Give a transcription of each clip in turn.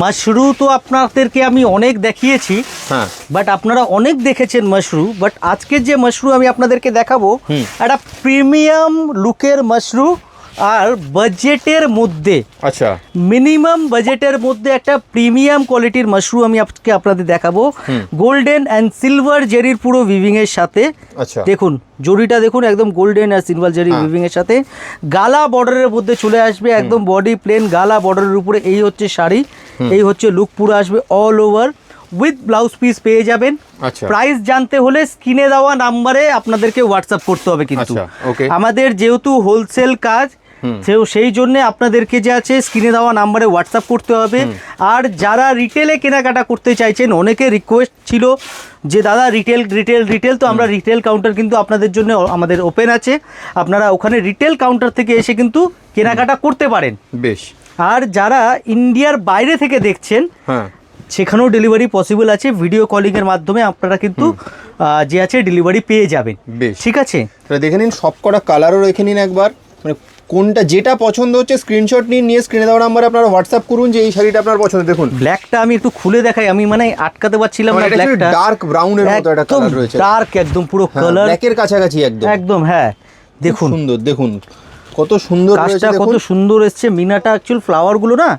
মাশরু তো আপনাদেরকে আমি অনেক দেখিয়েছি, হ্যাঁ, বাট আপনারা অনেক দেখেছেন মাশরু, বাট আজকের যে মাশরু আমি আপনাদেরকে দেখাবো একটা প্রিমিয়াম লুকের মাশরু আর বাজেটের মধ্যে, আচ্ছা, মিনিমাম বাজেটের মধ্যে একটা প্রিমিয়াম কোয়ালিটির মাশরু আমি আজকে আপনাদের দেখাবো। গোল্ডেন অ্যান্ড সিলভার জেরির পুরো উইভিং এর সাথে। আচ্ছা, দেখুন জরিটা দেখুন, একদম গোল্ডেন আর সিলভার জেরি উইভিং এর সাথে গালা বর্ডারের মধ্যে চলে আসবে, একদম বডি প্লেন গালা বর্ডারের উপরে। এই হচ্ছে শাড়ি, এই হচ্ছে লুক পুরো আসবে all over with blouse piece পেয়ে যাবেন। আচ্ছা, প্রাইস জানতে হলে স্ক্রিনে দেওয়া নাম্বারে আপনাদেরকে হোয়াটসঅ্যাপ করতে হবে, কিন্তু আচ্ছা, ওকে, আমাদের যেহেতু হোলসেল কাজ সেই জন্য আপনাদেরকে যে আছে স্ক্রিনে দেওয়া নাম্বারে হোয়াটসঅ্যাপ করতে হবে। আর যারা রিটেলে কেনাকাটা করতে চাইছেন, অনেকে রিকোয়েস্ট ছিল যে দাদা রিটেল, তো আমরা রিটেল কাউন্টার কিন্তু আপনাদের জন্য আমাদের ওপেন আছে, আপনারা ওখানে রিটেল কাউন্টার থেকে এসে কিন্তু কেনাকাটা করতে পারেন। বেশ। আর যারা ইন্ডিয়ার বাইরে থেকে দেখছেন, হ্যাঁ, সেখানেও ডেলিভারি পসিবল আছে, ভিডিও কলিংয়ের মাধ্যমে আপনারা কিন্তু যে আছে ডেলিভারি পেয়ে যাবেন। বেশ, ঠিক আছে, তাহলে দেখে নিন সব কটা কালারও রেখে নিন একবার, মানে কোনটা যেটা পছন্দ হচ্ছে স্ক্রিনশট নিন, নিয়ে স্ক্রিনে দেওয়া নাম্বারে আপনারা হোয়াটসঅ্যাপ করুন যে এই শাড়িটা আপনার পছন্দ। দেখুন ব্ল্যাকটা আমি একটু খুলে দেখাই, আমি মানে আটকাতে পারছিলাম না, ব্ল্যাকটা ডার্ক ব্রাউনের মতো একটা একদম কালার রয়েছে, ডার্ক একদম পুরো কালার ব্ল্যাকের কাছাকাছি একদম, একদম। হ্যাঁ দেখুন সুন্দর, দেখুন কত সুন্দর রয়েছে, কাজটা কত সুন্দর এসছে। মিনাটা অ্যাকচুয়াল ফ্লাওয়ার গুলো না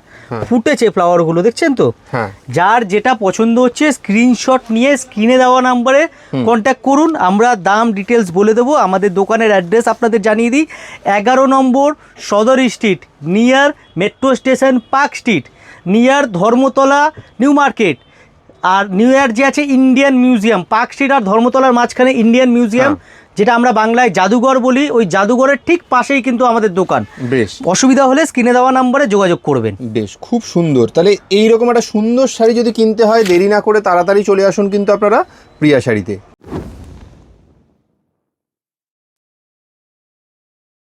ফুটেছে, ফ্লাওয়ার গুলো দেখছেন তো। হ্যাঁ, যার যেটা পছন্দ হচ্ছে স্ক্রিনশট নিয়ে স্ক্রিনে দেওয়া নাম্বারে কন্ট্যাক্ট করুন, আমরা দাম ডিটেলস বলে দেবো। আমাদের দোকানের অ্যাড্রেস আপনাদের জানিয়ে দিই, 11 number Sudder street, near metro station, park street, near Dharmatala new market. আর নিউ ইয়ার যে আছে ইন্ডিয়ান মিউজিয়াম, পার্ক স্ট্রিট আর ধর্মতলার মাঝখানে ইন্ডিয়ান মিউজিয়াম, যেটা আমরা বাংলায় জাদুঘর বলি, ওই জাদুঘরের ঠিক পাশেই কিন্তু আমাদের দোকান। বেশ, অসুবিধা হলে স্ক্রিনে দেওয়া নাম্বারে যোগাযোগ করবেন। বেশ, খুব সুন্দর। তাহলে এইরকম একটা সুন্দর শাড়ি যদি কিনতে হয়, দেরি না করে তাড়াতাড়ি চলে আসুন কিন্তু আপনারা প্রিয়া শাড়িতে।